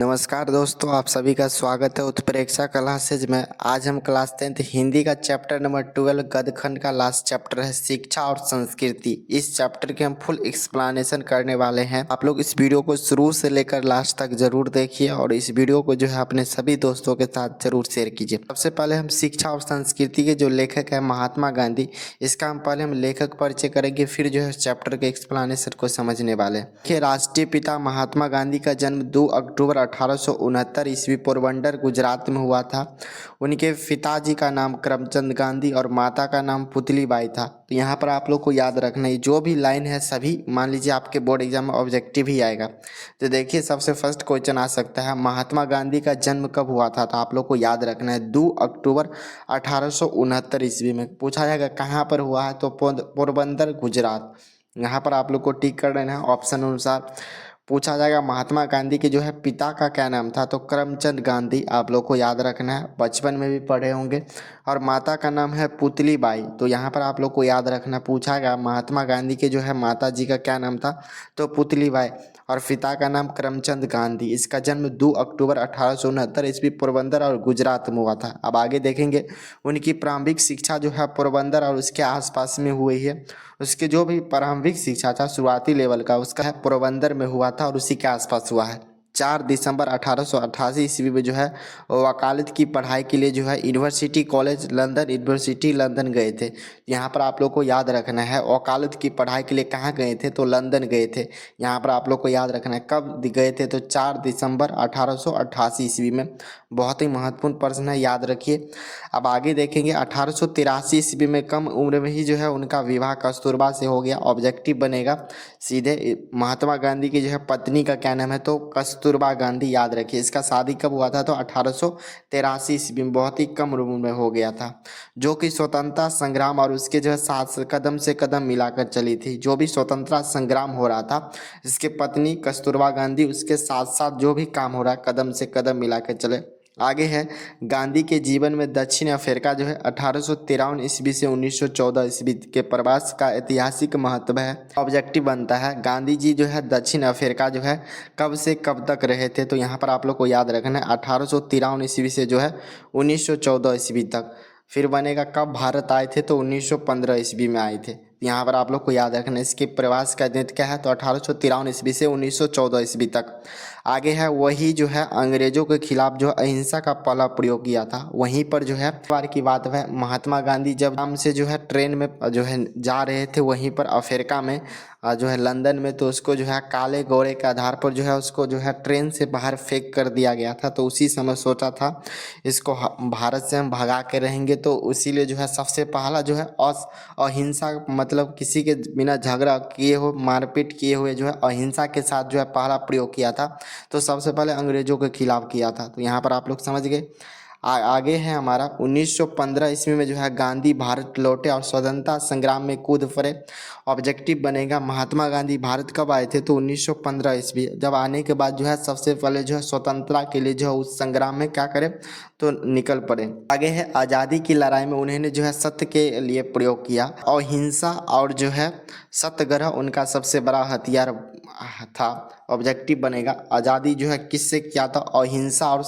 नमस्कार दोस्तों, आप सभी का स्वागत है उत्प्रेक्षा क्लासेज में। आज हम क्लास 10th हिंदी का चैप्टर नंबर 12 गद्यखंड का लास्ट चैप्टर है शिक्षा और संस्कृति। इस चैप्टर के हम फुल एक्सप्लेनेशन करने वाले हैं। आप लोग इस वीडियो को शुरू से लेकर लास्ट तक जरूर देखिए और इस वीडियो को जो है अपने सभी दोस्तों के साथ जरूर शेयर कीजिए। सबसे पहले हम शिक्षा और संस्कृति के जो लेखक है महात्मा गांधी, इसका हम पहले लेखक परिचय करेंगे, फिर जो है चैप्टर के एक्सप्लेनेशन को समझने वाले हैं। देखिए, राष्ट्रीय पिता महात्मा गांधी का जन्म 2 अक्टूबर 1869 ईस्वी पोरबंदर गुजरात में हुआ था। उनके पिताजी का नाम करमचंद गांधी और माता का नाम पुतलीबाई था। तो यहाँ पर आप लोग को याद रखना है, जो भी लाइन है सभी मान लीजिए आपके बोर्ड एग्जाम में ऑब्जेक्टिव ही आएगा। तो देखिए, सबसे फर्स्ट क्वेश्चन आ सकता है महात्मा गांधी का जन्म कब हुआ था। तो आप लोग को याद रखना है 2 अक्टूबर 1869 ईस्वी में। पूछा जाएगा कहाँ पर हुआ है, तो पोरबंदर गुजरात। यहाँ पर आप लोग को टिक कर देना है ऑप्शन अनुसार। पूछा जाएगा महात्मा गांधी के जो है पिता का क्या नाम था, तो करमचंद गांधी आप लोग को याद रखना है, बचपन में भी पढ़े होंगे। और माता का नाम है पुतलीबाई। तो यहाँ पर आप लोग को याद रखना, पूछा गया महात्मा गांधी के जो है माता जी का क्या नाम था, तो पुतलीबाई। और पिता का नाम करमचंद गांधी। इसका जन्म 2 अक्टूबर 1869 ईस्वी पोरबंदर और गुजरात में हुआ था। अब आगे देखेंगे, उनकी प्रारंभिक शिक्षा जो है पोरबंदर और उसके आसपास में हुई है। उसके जो भी प्रारंभिक शिक्षा था शुरुआती लेवल का, उसका है पोरबंदर में हुआ था और उसी के आसपास हुआ है। 4 दिसंबर 1888 ईस्वी में जो है वकालत की पढ़ाई के लिए जो है university college London, university London गए थे। यहाँ पर आप लोग को याद रखना है, वकालत की पढ़ाई के लिए कहाँ गए थे, तो लंदन गए थे। यहाँ पर आप लोग को याद रखना है कब गए थे, तो 4 दिसंबर 1888 ईस्वी में। बहुत ही महत्वपूर्ण प्रश्न है, याद रखिए। अब आगे देखेंगे 1883 ईस्वी में कम उम्र में ही जो है उनका विवाह कस्तूरबा से हो गया। ऑब्जेक्टिव बनेगा सीधे, महात्मा गांधी की जो है पत्नी का क्या नाम है, तो कस्तूरबा गांधी। याद रखिए, इसका शादी कब हुआ था, तो 1883 ईस्वी में, बहुत ही कम उम्र में हो गया था। जो कि स्वतंत्रता संग्राम और उसके जो है साथ कदम से कदम मिलाकर चली थी। जो भी स्वतंत्रता संग्राम हो रहा था, इसके पत्नी कस्तूरबा गांधी उसके साथ साथ जो भी काम हो रहा है कदम से कदम मिलाकर चले। आगे है गांधी के जीवन में दक्षिण अफ्रीका जो है 1853 ईस्वी से 1914 ईस्वी के प्रवास का ऐतिहासिक महत्व है। ऑब्जेक्टिव बनता है गांधी जी जो है दक्षिण अफ्रीका जो है कब से कब तक रहे थे, तो यहाँ पर आप लोग को याद रखना है 1853 ईस्वी से जो है 1914 ईस्वी तक। फिर बनेगा कब भारत आए थे, तो 1915 ईस्वी में आए थे। यहाँ पर आप लोग को याद रखना है इसके प्रवास का दिन क्या है, तो 1853 ईस्वी से 1914 ईस्वी तक। आगे है वही जो है अंग्रेजों के खिलाफ जो अहिंसा का पहला प्रयोग किया था। वहीं पर जो है बार की बात है, महात्मा गांधी जब शाम से जो है ट्रेन में जो है जा रहे थे वहीं पर अफ्रीका में जो है लंदन में, तो उसको जो है काले गोरे के आधार पर जो है उसको जो है ट्रेन से बाहर फेंक कर दिया गया था। तो उसी समय सोचा था इसको भारत से हम भगा के रहेंगे, तो इसीलिए जो है सबसे पहला जो है अहिंसा मतलब किसी के बिना झगड़ा किए हो मारपीट किए हुए जो है अहिंसा के साथ जो है पहला प्रयोग किया था। तो सबसे पहले अंग्रेजों के खिलाफ किया था। तो यहाँ पर आप लोग समझ गए। आगे है हमारा 1915 ईस्वी में जो है गांधी भारत लौटे और स्वतंत्रता संग्राम में कूद पड़े। ऑब्जेक्टिव बनेगा महात्मा गांधी भारत कब आए थे, तो 1915 ईस्वी। जब आने के बाद जो है सबसे पहले जो है स्वतंत्रता के लिए जो है उस संग्राम में क्या करे, तो निकल पड़े। आगे है आज़ादी की लड़ाई में उन्होंने जो है सत्य के लिए प्रयोग किया। अहिंसा और जो है सत्याग्रह उनका सबसे बड़ा हथियार था। ऑब्जेक्टिव बनेगा आज़ादी जो है किससे किया था, अहिंसा और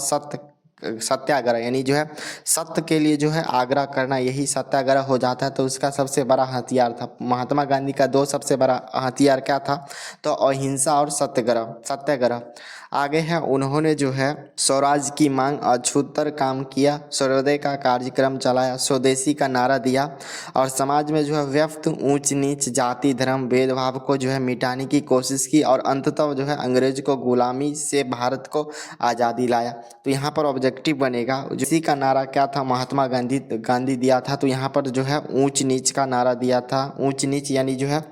सत्याग्रह, यानी जो है सत्य के लिए जो है आग्रह करना, यही सत्याग्रह हो जाता है। तो उसका सबसे बड़ा हथियार था। महात्मा गांधी का 2 सबसे बड़ा हथियार क्या था, तो अहिंसा और सत्याग्रह। आगे है उन्होंने जो है स्वराज की मांग अछूतर काम किया, सूर्योदय का कार्यक्रम चलाया, स्वदेशी का नारा दिया और समाज में जो है व्यक्त ऊंच नीच जाति धर्म भेदभाव को जो है मिटाने की कोशिश की और अंततः जो है अंग्रेज को गुलामी से भारत को आज़ादी लाया। तो यहाँ पर ऑब्जेक्टिव बनेगा इसी का नारा क्या था, महात्मा गांधी दिया था। तो यहाँ पर जो है ऊंच नीच का नारा दिया था। ऊंच नीच यानी जो है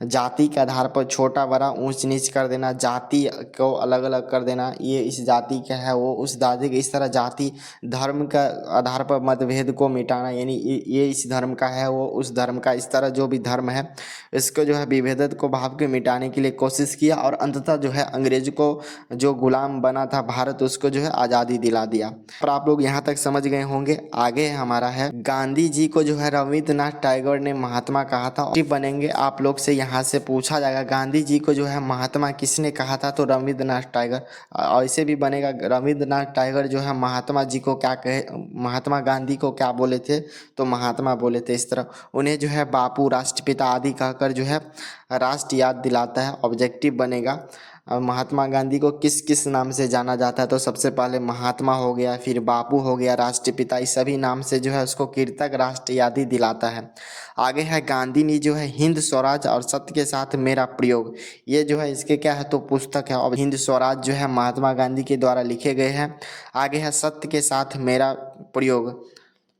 जाति के आधार पर छोटा बड़ा ऊंच नीच कर देना, जाति को अलग अलग कर देना, ये इस जाति का है वो उस जाति के, इस तरह जाति धर्म का आधार पर मतभेद को मिटाना, यानी ये इस धर्म का है वो उस धर्म का, इस तरह जो भी धर्म है इसको जो है विभेद को भाव के मिटाने के लिए कोशिश किया और अंततः जो है अंग्रेज को जो गुलाम बना था भारत उसको जो है आज़ादी दिला दिया। पर आप लोग यहाँ तक समझ गए होंगे। आगे हमारा है गांधी जी को जो है रविंद्रनाथ टैगोर ने महात्मा कहा था। बनेंगे आप लोग से यहाँ से पूछा जाएगा गांधी जी को जो है महात्मा किसने कहा था, तो रविंद्रनाथ टैगोर। ऐसे भी बनेगा रविंद्रनाथ टैगोर जो है महात्मा जी को क्या कहे, महात्मा गांधी को क्या बोले थे, तो महात्मा बोले थे। इस तरह उन्हें जो है बापू, राष्ट्रपिता आदि कहकर जो है राष्ट्र याद दिलाता है, ऑब्जेक्टिव बनेगा। महात्मा गांधी को किस किस नाम से जाना जाता है, तो सबसे पहले महात्मा हो गया, फिर बापू हो गया, राष्ट्रपिता, इस सभी नाम से जो है उसको कृतज्ञ राष्ट्र यादी दिलाता है। आगे है गांधी ने जो है हिंद स्वराज और सत्य के साथ मेरा प्रयोग, ये जो है इसके क्या है, तो पुस्तक है। और हिंद स्वराज जो है महात्मा गांधी के द्वारा लिखे गए हैं। आगे है सत्य के साथ मेरा प्रयोग,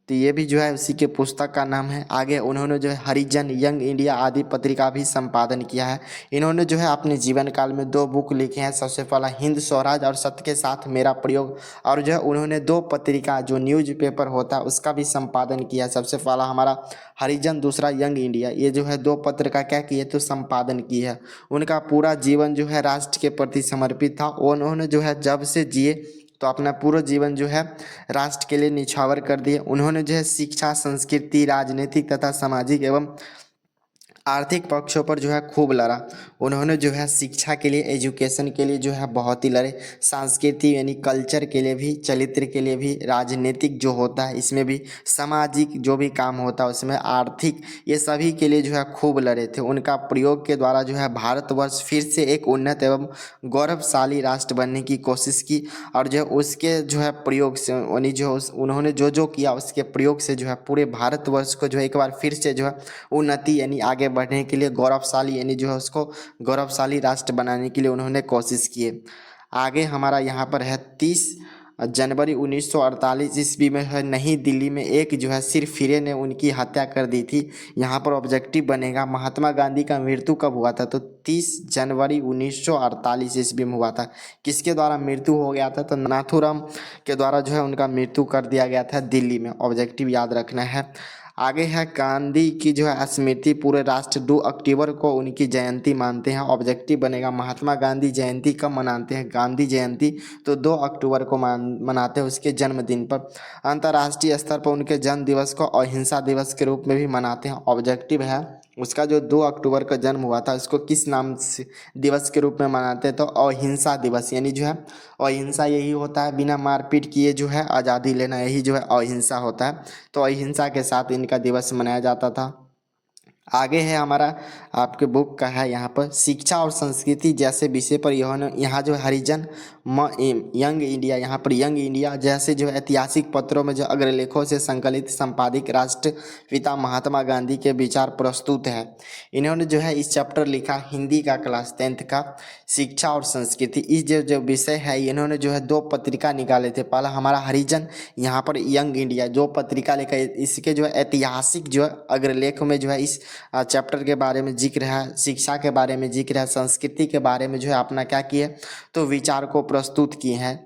तो ये भी जो है उसी के पुस्तक का नाम है। आगे उन्होंने जो है हरिजन, यंग इंडिया आदि पत्रिका भी संपादन किया है। इन्होंने जो है अपने जीवन काल में 2 बुक लिखे हैं, सबसे पहला हिंद स्वराज और सत्य के साथ मेरा प्रयोग, और जो है उन्होंने 2 पत्रिका जो न्यूज़पेपर होता है उसका भी संपादन किया है। सबसे पहला हमारा हरिजन, दूसरा यंग इंडिया, ये जो है 2 पत्र का क्या किए, तो संपादन किए है। उनका पूरा जीवन जो है राष्ट्र के प्रति समर्पित था। उन्होंने जो है जब से जिए तो अपना पूरा जीवन जो है राष्ट्र के लिए निछावर कर दिए। उन्होंने जो है शिक्षा, संस्कृति, राजनीतिक तथा सामाजिक एवं आर्थिक पक्षों पर जो है खूब लड़ा। उन्होंने जो है शिक्षा के लिए, एजुकेशन के लिए जो है बहुत ही लड़े, सांस्कृतिक यानी कल्चर के लिए भी, चरित्र के लिए भी, राजनीतिक जो होता है इसमें भी, सामाजिक जो भी काम होता है उसमें, आर्थिक, ये सभी के लिए जो है खूब लड़े थे। उनका प्रयोग के द्वारा जो है भारतवर्ष फिर से एक उन्नत एवं गौरवशाली राष्ट्र बनने की कोशिश की, और जो उसके जो है प्रयोग से यानी जो उन्होंने जो जो किया उसके प्रयोग से जो है पूरे भारतवर्ष को जो है एक बार फिर से जो है उन्नति यानी आगे बढ़ने के लिए, गौरवशाली यानी जो है उसको गौरवशाली राष्ट्र बनाने के लिए उन्होंने कोशिश की है। आगे हमारा यहाँ पर है 30 जनवरी 1948 ईस्वी में है नई दिल्ली में एक जो है सिरफिरे ने उनकी हत्या कर दी थी। यहाँ पर ऑब्जेक्टिव बनेगा महात्मा गांधी का मृत्यु कब हुआ था, तो 30 जनवरी 1948 ईस्वी में हुआ था। किसके द्वारा मृत्यु हो गया था, तो नाथूराम के द्वारा जो है उनका मृत्यु कर दिया गया था दिल्ली में, ऑब्जेक्टिव याद रखना है। आगे है गांधी की जो है स्मृति पूरे राष्ट्र 2 अक्टूबर को उनकी जयंती मानते हैं, ऑब्जेक्टिव बनेगा महात्मा गांधी जयंती कब मनाते हैं, गांधी जयंती तो 2 अक्टूबर को मनाते हैं उसके जन्मदिन पर। अंतर्राष्ट्रीय स्तर पर उनके जन्म दिवस को अहिंसा दिवस के रूप में भी मनाते हैं, ऑब्जेक्टिव है उसका जो 2 अक्टूबर का जन्म हुआ था उसको किस नाम से दिवस के रूप में मनाते हैं, तो अहिंसा दिवस, यानी जो है अहिंसा यही होता है बिना मारपीट किए जो है आज़ादी लेना, यही जो है अहिंसा होता है। तो अहिंसा के साथ इनका दिवस मनाया जाता था। आगे है हमारा आपके बुक का है यहाँ पर शिक्षा और संस्कृति जैसे विषय पर यहाँ जो है हरिजन यंग इंडिया, यहाँ पर यंग इंडिया जैसे जो ऐतिहासिक पत्रों में जो अग्रलेखों से संकलित संपादित राष्ट्रपिता महात्मा गांधी के विचार प्रस्तुत है। इन्होंने जो है इस चैप्टर लिखा हिंदी का क्लास 10th का शिक्षा और संस्कृति, इस जो विषय है इन्होंने जो है 2 पत्रिका निकाले थे। पहला हमारा हरिजन, यहाँ पर यंग इंडिया 2 पत्रिका लेकर, इसके जो है ऐतिहासिक जो है अग्रलेख में जो है इस चैप्टर के बारे में जिक्र है, शिक्षा के बारे में जिक्र है, संस्कृति के बारे में जो है अपना क्या किए, तो विचार को प्रस्तुत किए हैं।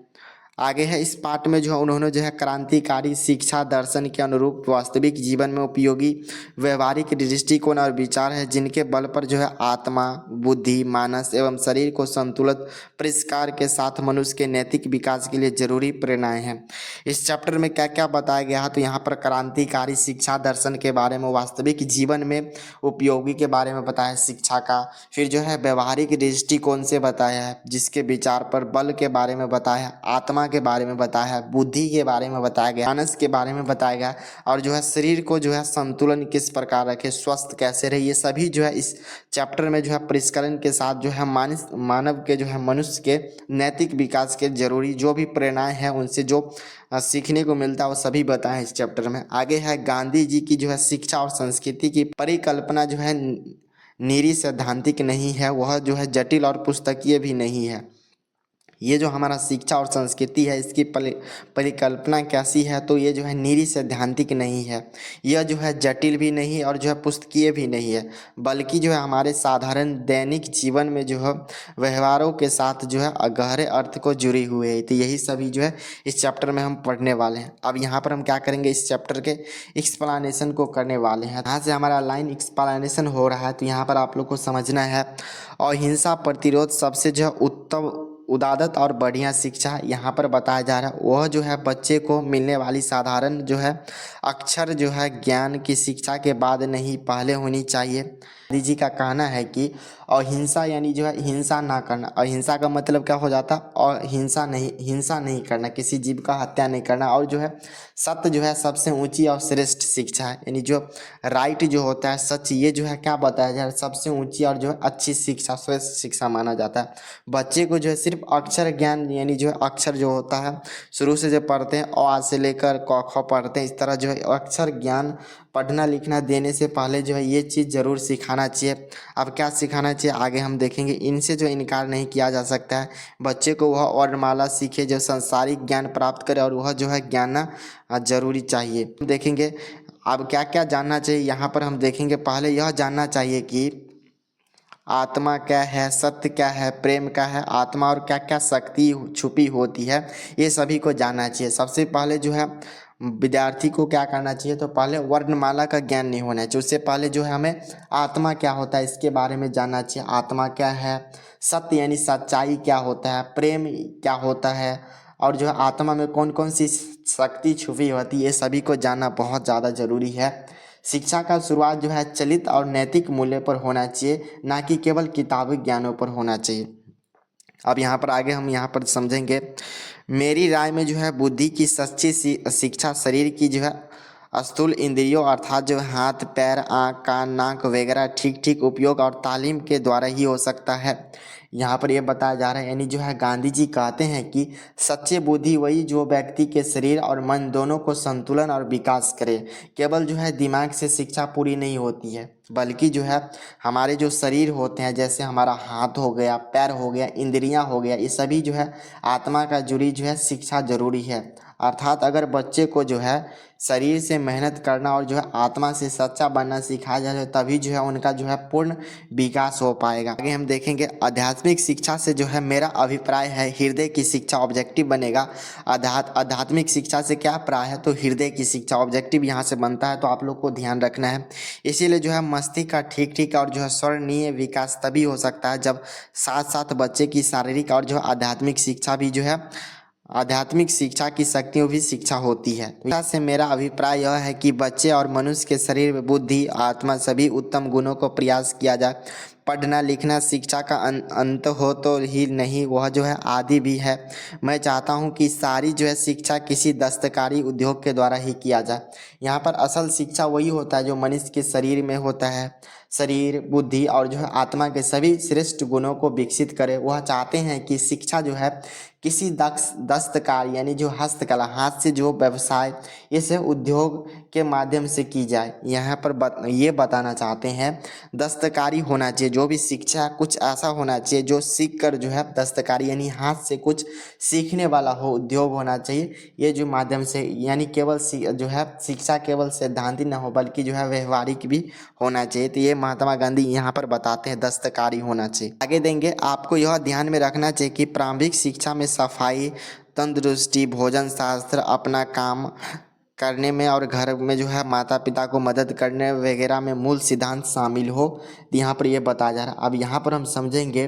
आगे है इस पाठ में जो है उन्होंने जो है क्रांतिकारी शिक्षा दर्शन के अनुरूप वास्तविक जीवन में उपयोगी व्यवहारिक दृष्टिकोण और विचार है जिनके बल पर जो है आत्मा, बुद्धि, मानस एवं शरीर को संतुलित परिष्कार के साथ मनुष्य के नैतिक विकास के लिए जरूरी प्रेरणाएं हैं। इस चैप्टर में क्या क्या बताया गया है, तो यहाँ पर क्रांतिकारी शिक्षा दर्शन के बारे में, वास्तविक जीवन में उपयोगी के बारे में बताया है शिक्षा का, फिर जो है व्यवहारिक दृष्टिकोण से बताया है जिसके विचार पर, बल के बारे में बताया है, आत्मा के बारे में बताया है, बुद्धि के बारे में बताया गया, मानस के बारे में बताया गया, और जो है शरीर को जो है संतुलन किस प्रकार रखे, स्वस्थ कैसे रहे, ये सभी जो है इस चैप्टर में जो है परिष्करण के साथ जो है मानव के जो है मनुष्य के नैतिक विकास के जरूरी जो भी प्रेरणाएं हैं उनसे जो सीखने को मिलता है वो सभी बताएं इस चैप्टर में। आगे है गांधी जी की जो है शिक्षा और संस्कृति की परिकल्पना जो है निरी सैद्धांतिक नहीं है, वह जो है जटिल और पुस्तकीय भी नहीं है। ये जो हमारा शिक्षा और संस्कृति है इसकी परिकल्पना कैसी है, तो ये जो है निरी सैद्धांतिक नहीं है, यह जो है जटिल भी नहीं और जो है पुस्तकीय भी नहीं है, बल्कि जो है हमारे साधारण दैनिक जीवन में जो है व्यवहारों के साथ जो है गहरे अर्थ को जुड़ी हुई है। तो यही सभी जो है इस चैप्टर में हम पढ़ने वाले हैं। अब यहाँ पर हम क्या करेंगे, इस चैप्टर के एक्सप्लेनेशन को करने वाले हैं। यहाँ से हमारा लाइन एक्सप्लेनेशन हो रहा है, तो यहाँ पर आप लोग को समझना है अहिंसा प्रतिरोध सबसे जो है उत्तम उदात्त और बढ़िया शिक्षा यहाँ पर बताया जा रहा है, वह जो है बच्चे को मिलने वाली साधारण जो है अक्षर जो है ज्ञान की शिक्षा के बाद नहीं पहले होनी चाहिए। गांधी जी का कहना है कि अहिंसा यानी जो है हिंसा ना करना। अहिंसा का मतलब क्या हो जाता? और हिंसा नहीं करना, किसी जीव का हत्या नहीं करना। और जो है सत्य जो है सबसे ऊंची और श्रेष्ठ शिक्षा है, यानी जो राइट जो होता है, सच, ये जो है क्या बताया जाए, सबसे ऊंची और जो है अच्छी शिक्षा, श्रेष्ठ शिक्षा माना जाता है। बच्चे को जो है सिर्फ अक्षर ज्ञान यानी जो है अक्षर जो होता है शुरू से जो पढ़ते हैं, अ से लेकर क ख पढ़ते हैं, इस तरह जो है अक्षर ज्ञान पढ़ना लिखना देने से पहले जो है ये चीज़ ज़रूर सिखाना चाहिए। अब क्या सिखाना चाहिए आगे हम देखेंगे। इनसे जो इनकार नहीं किया जा सकता है। बच्चे को वह वर्णमाला सीखे जो सांसारिक ज्ञान प्राप्त करे, और वह जो है ज्ञान जरूरी चाहिए। देखेंगे अब क्या क्या जानना चाहिए। यहाँ पर हम देखेंगे पहले यह जानना चाहिए कि आत्मा क्या है, सत्य क्या है, प्रेम क्या है, आत्मा और क्या क्या शक्ति छुपी होती है, ये सभी को जानना चाहिए। सबसे पहले जो है विद्यार्थी को क्या करना चाहिए, तो पहले वर्णमाला का ज्ञान नहीं होना चाहिए। उससे पहले जो है हमें आत्मा क्या होता है इसके बारे में जानना चाहिए। आत्मा क्या है, सत्य यानी सच्चाई क्या होता है, प्रेम क्या होता है, और जो है आत्मा में कौन कौन सी शक्ति छुपी होती है, ये सभी को जानना बहुत ज़्यादा ज़रूरी है। शिक्षा का शुरुआत जो है चलित और नैतिक मूल्य पर होना चाहिए, ना कि केवल किताबी ज्ञानों पर होना चाहिए। अब यहाँ पर आगे हम यहाँ पर समझेंगे। मेरी राय में जो है बुद्धि की सच्ची शिक्षा शरीर की जो है स्थूल इंद्रियों अर्थात जो हाथ पैर आँख कान नाक वगैरह ठीक ठीक उपयोग और तालीम के द्वारा ही हो सकता है। यहाँ पर यह बताया जा रहा है, यानी जो है गांधी जी कहते हैं कि सच्चे बुद्धि वही जो व्यक्ति के शरीर और मन दोनों को संतुलन और विकास करे। केवल जो है दिमाग से शिक्षा पूरी नहीं होती है, बल्कि जो है हमारे जो शरीर होते हैं, जैसे हमारा हाथ हो गया, पैर हो गया, इंद्रियां हो गया, ये सभी जो है आत्मा का जुड़ी जो है शिक्षा जरूरी है। अर्थात अगर बच्चे को जो है शरीर से मेहनत करना और जो है आत्मा से सच्चा बनना सिखाया जाए, तभी जो है उनका जो है पूर्ण विकास हो पाएगा। आगे हम देखेंगे आध्यात्मिक शिक्षा से जो है मेरा अभिप्राय है हृदय की शिक्षा ऑब्जेक्टिव बनेगा। आध्यात्मिक शिक्षा से क्या प्राय है, तो हृदय की शिक्षा ऑब्जेक्टिव यहाँ से बनता है, तो आप लोग को ध्यान रखना है। इसीलिए जो है मस्तिष्क का ठीक ठीक और जो है स्वर्णीय विकास तभी हो सकता है जब साथ साथ बच्चे की शारीरिक और जो है आध्यात्मिक शिक्षा भी जो है आध्यात्मिक शिक्षा की शक्तियों भी शिक्षा होती है। शिक्षा से मेरा अभिप्राय यह है कि बच्चे और मनुष्य के शरीर में बुद्धि आत्मा सभी उत्तम गुणों को प्रयास किया जाए। पढ़ना लिखना शिक्षा का अंत हो तो ही नहीं, वह जो है आदि भी है। मैं चाहता हूँ कि सारी जो है शिक्षा किसी दस्तकारी उद्योग के द्वारा ही किया जाए। यहाँ पर असल शिक्षा वही होता है जो मनुष्य के शरीर में होता है। शरीर बुद्धि और जो है आत्मा के सभी श्रेष्ठ गुणों को विकसित करे। वह चाहते हैं कि शिक्षा जो है किसी दस्तकार यानी जो हस्तकला, हाथ से जो व्यवसाय, इस उद्योग के माध्यम से की जाए। यहाँ पर ये बताना चाहते हैं दस्तकारी होना चाहिए। जो भी शिक्षा कुछ ऐसा होना चाहिए जो सीख कर जो है दस्तकारी यानी हाथ से कुछ सीखने वाला हो, उद्योग होना चाहिए। ये जो माध्यम से यानी केवल जो है शिक्षा केवल सैद्धांतिक ना हो बल्कि जो है व्यवहारिक भी होना चाहिए। तो ये महात्मा गांधी यहाँ पर बताते हैं दस्तकारी होना चाहिए। आगे देंगे आपको यह ध्यान में रखना चाहिए कि प्रारंभिक शिक्षा में सफाई, तंदुरुस्ती, भोजन शास्त्र, अपना काम करने में और घर में जो है माता पिता को मदद करने वगैरह में मूल सिद्धांत शामिल हो, यहाँ पर ये बताया जा रहा है। अब यहाँ पर हम समझेंगे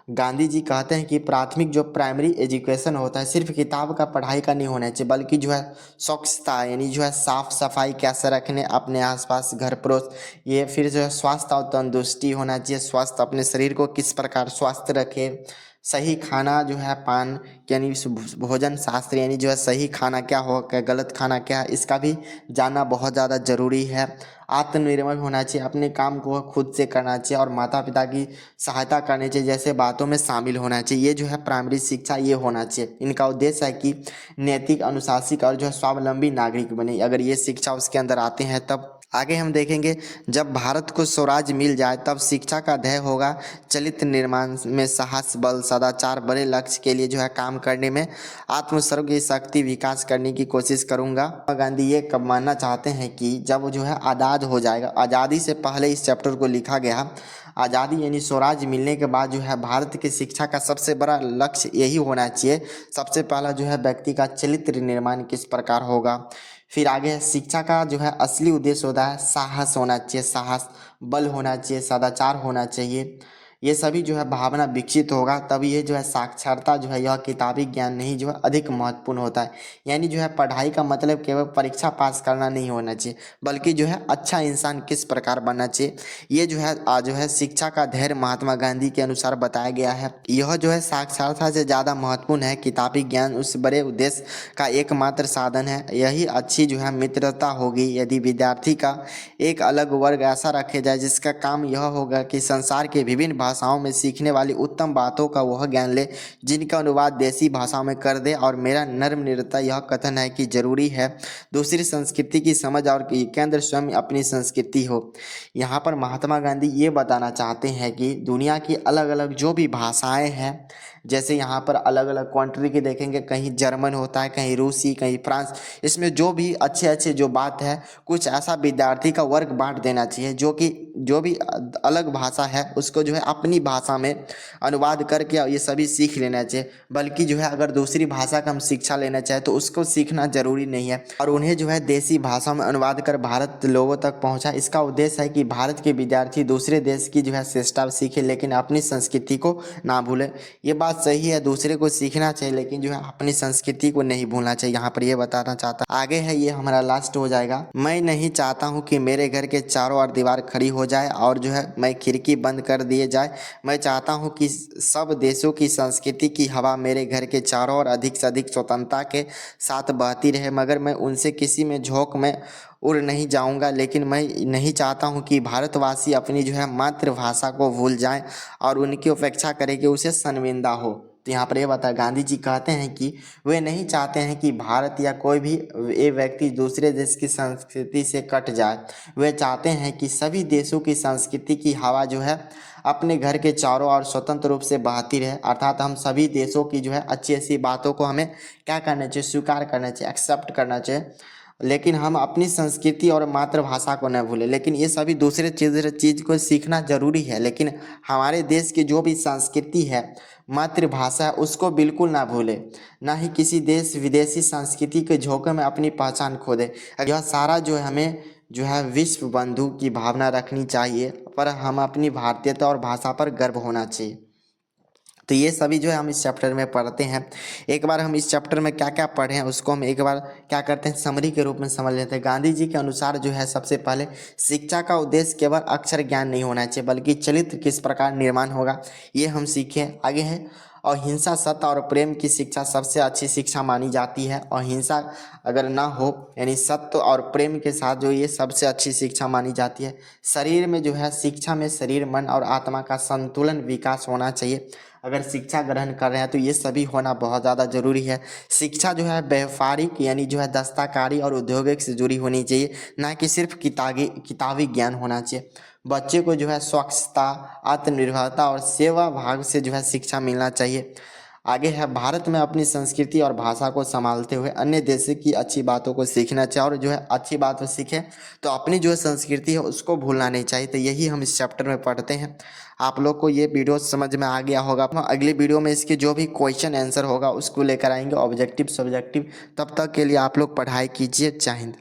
गांधी जी कहते हैं कि प्राथमिक जो प्राइमरी एजुकेशन होता है सिर्फ किताब का पढ़ाई का नहीं होना चाहिए, बल्कि जो है स्वच्छता यानी जो है साफ सफाई कैसे रखने अपने आसपास घर पड़ोस, ये फिर जो है स्वास्थ्य और तंदुरुस्ती होना चाहिए। स्वास्थ्य अपने शरीर को किस प्रकार स्वस्थ रखे, सही खाना जो है पान यानी भोजन शास्त्र यानी जो है सही खाना क्या हो, क्या गलत खाना क्या है, इसका भी जानना बहुत ज़्यादा ज़रूरी है। आत्मनिर्भर होना चाहिए, अपने काम को खुद से करना चाहिए और माता पिता की सहायता करनी चाहिए, जैसे बातों में शामिल होना चाहिए। ये जो है प्राइमरी शिक्षा ये होना चाहिए। इनका उद्देश्य है कि नैतिक, अनुशासित और जो है स्वावलंबी नागरिक बने। अगर ये शिक्षा उसके अंदर आते हैं तब आगे हम देखेंगे जब भारत को स्वराज मिल जाए तब शिक्षा का ध्येय होगा चलित निर्माण में साहस, बल, सदाचार, बड़े लक्ष्य के लिए जो है काम करने में आत्मसर्ग की शक्ति विकास करने की कोशिश करूंगा। गांधी ये कब मानना चाहते हैं कि जब जो है आज़ाद हो जाएगा, आज़ादी से पहले इस चैप्टर को लिखा गया। आज़ादी यानी स्वराज मिलने के बाद जो है भारत की शिक्षा का सबसे बड़ा लक्ष्य यही होना चाहिए। सबसे पहला जो है व्यक्ति का चरित्र निर्माण किस प्रकार होगा। फिर आगे शिक्षा का जो है असली उद्देश्य होता है साहस होना चाहिए, साहस, बल होना चाहिए, सदाचार होना चाहिए। ये सभी जो है भावना विकसित होगा, तब ये जो है साक्षरता जो है यह किताबी ज्ञान नहीं जो है अधिक महत्वपूर्ण होता है। यानी जो है पढ़ाई का मतलब केवल परीक्षा पास करना नहीं होना चाहिए, बल्कि जो है अच्छा इंसान किस प्रकार बनना चाहिए, ये जो है जो है शिक्षा का धैर्य महात्मा गांधी के अनुसार बताया गया है। यह जो है साक्षरता से ज़्यादा महत्वपूर्ण है। किताबी ज्ञान उस बड़े उद्देश्य का एकमात्र साधन है। यही अच्छी जो है मित्रता होगी यदि विद्यार्थी का एक अलग वर्ग ऐसा रखे जाए जिसका काम यह होगा कि संसार के विभिन्न भाषाओं में सीखने वाली उत्तम बातों का वह ज्ञान ले जिनका अनुवाद देसी भाषाओं में कर दे। और मेरा नर्म निरता यह कथन है कि जरूरी है दूसरी संस्कृति की समझ और केंद्र स्वयं अपनी संस्कृति हो। यहाँ पर महात्मा गांधी ये बताना चाहते हैं कि दुनिया की अलग अलग जो भी भाषाएं हैं, जैसे यहाँ पर अलग अलग कंट्री की देखेंगे, कहीं जर्मन होता है, कहीं रूसी, कहीं फ्रांस, इसमें जो भी अच्छे अच्छे जो बात है कुछ ऐसा विद्यार्थी का वर्ग बांट देना चाहिए जो कि जो भी अलग भाषा है उसको जो है अपनी भाषा में अनुवाद करके ये सभी सीख लेना चाहिए। बल्कि जो है अगर दूसरी भाषा का हम शिक्षा लेना चाहें तो उसको सीखना जरूरी नहीं है और उन्हें जो है देसी भाषा में अनुवाद कर भारत लोगों तक पहुंचा। इसका उद्देश्य है कि भारत के विद्यार्थी दूसरे देश की जो है शिष्टा सीखे लेकिन अपनी संस्कृति को ना भूलें। ये बात सही है, दूसरे को सीखना चाहिए लेकिन जो है अपनी संस्कृति को नहीं भूलना चाहिए। यहाँ पर ये बताना चाहता आगे है, ये हमारा लास्ट हो जाएगा। मैं नहीं चाहता हूँ कि मेरे घर के चारों ओर दीवार खड़ी हो जाए और जो है मैं खिड़की बंद कर दिए जाए। मैं चाहता हूँ कि सब देशों की संस्कृति की हवा मेरे घर के चारों ओर अधिक से अधिक स्वतंत्रता के साथ बहती रहे, मगर मैं उनसे किसी में झोंक में उड़ नहीं जाऊंगा। लेकिन मैं नहीं चाहता हूं कि भारतवासी अपनी जो है मातृभाषा को भूल जाएं और उनकी उपेक्षा करें कि उसे शर्मिंदा हो। तो यहाँ पर ये बता गांधी जी कहते हैं कि वे नहीं चाहते हैं कि भारत या कोई भी ये व्यक्ति दूसरे देश की संस्कृति से कट जाए। वे चाहते हैं कि सभी देशों की संस्कृति की हवा जो है अपने घर के चारों ओर स्वतंत्र रूप से बहती रहे। अर्थात हम सभी देशों की जो है अच्छी अच्छी बातों को हमें क्या करना चाहिए, स्वीकार करना चाहिए, एक्सेप्ट करना चाहिए, लेकिन हम अपनी संस्कृति और मातृभाषा को न भूलें। लेकिन ये सभी दूसरे चीज़ को सीखना जरूरी है, लेकिन हमारे देश की जो भी संस्कृति है, मातृभाषा है, उसको बिल्कुल ना भूलें, ना ही किसी देश विदेशी संस्कृति के झोंके में अपनी पहचान खो दे। यह सारा जो है हमें जो है विश्व बंधु की भावना रखनी चाहिए, पर हम अपनी भारतीयता और भाषा पर गर्व होना चाहिए। तो ये सभी जो है हम इस चैप्टर में पढ़ते हैं। एक बार हम इस चैप्टर में क्या क्या पढ़े हैं उसको हम एक बार क्या करते हैं समरी के रूप में समझ लेते हैं। गांधी जी के अनुसार जो है सबसे पहले शिक्षा का उद्देश्य केवल अक्षर ज्ञान नहीं होना चाहिए बल्कि चरित्र किस प्रकार निर्माण होगा ये हम सीखें। आगे है अहिंसा, सत्य और प्रेम की शिक्षा सबसे अच्छी शिक्षा मानी जाती है। अहिंसा अगर ना हो यानी सत्य और प्रेम के साथ जो ये सबसे अच्छी शिक्षा मानी जाती है। शरीर में जो है शिक्षा में शरीर, मन और आत्मा का संतुलन विकास होना चाहिए। अगर शिक्षा ग्रहण कर रहे हैं तो ये सभी होना बहुत ज़्यादा जरूरी है। शिक्षा जो है व्यावहारिक यानी जो है दस्तकारी और औद्योगिक से जुड़ी होनी चाहिए, ना कि सिर्फ किताबी ज्ञान होना चाहिए। बच्चे को जो है स्वच्छता, आत्मनिर्भरता और सेवा भाव से जो है शिक्षा मिलना चाहिए। आगे है भारत में अपनी संस्कृति और भाषा को संभालते हुए अन्य देश की अच्छी बातों को सीखना चाहिए और जो है अच्छी बात सीखें तो अपनी जो संस्कृति है उसको भूलना नहीं चाहिए। तो यही हम इस चैप्टर में पढ़ते हैं। आप लोग को ये वीडियो समझ में आ गया होगा। अगली वीडियो में इसके जो भी क्वेश्चन आंसर होगा उसको लेकर आएंगे, ऑब्जेक्टिव सब्जेक्टिव। तब तक के लिए आप लोग पढ़ाई कीजिए। जय हिंद।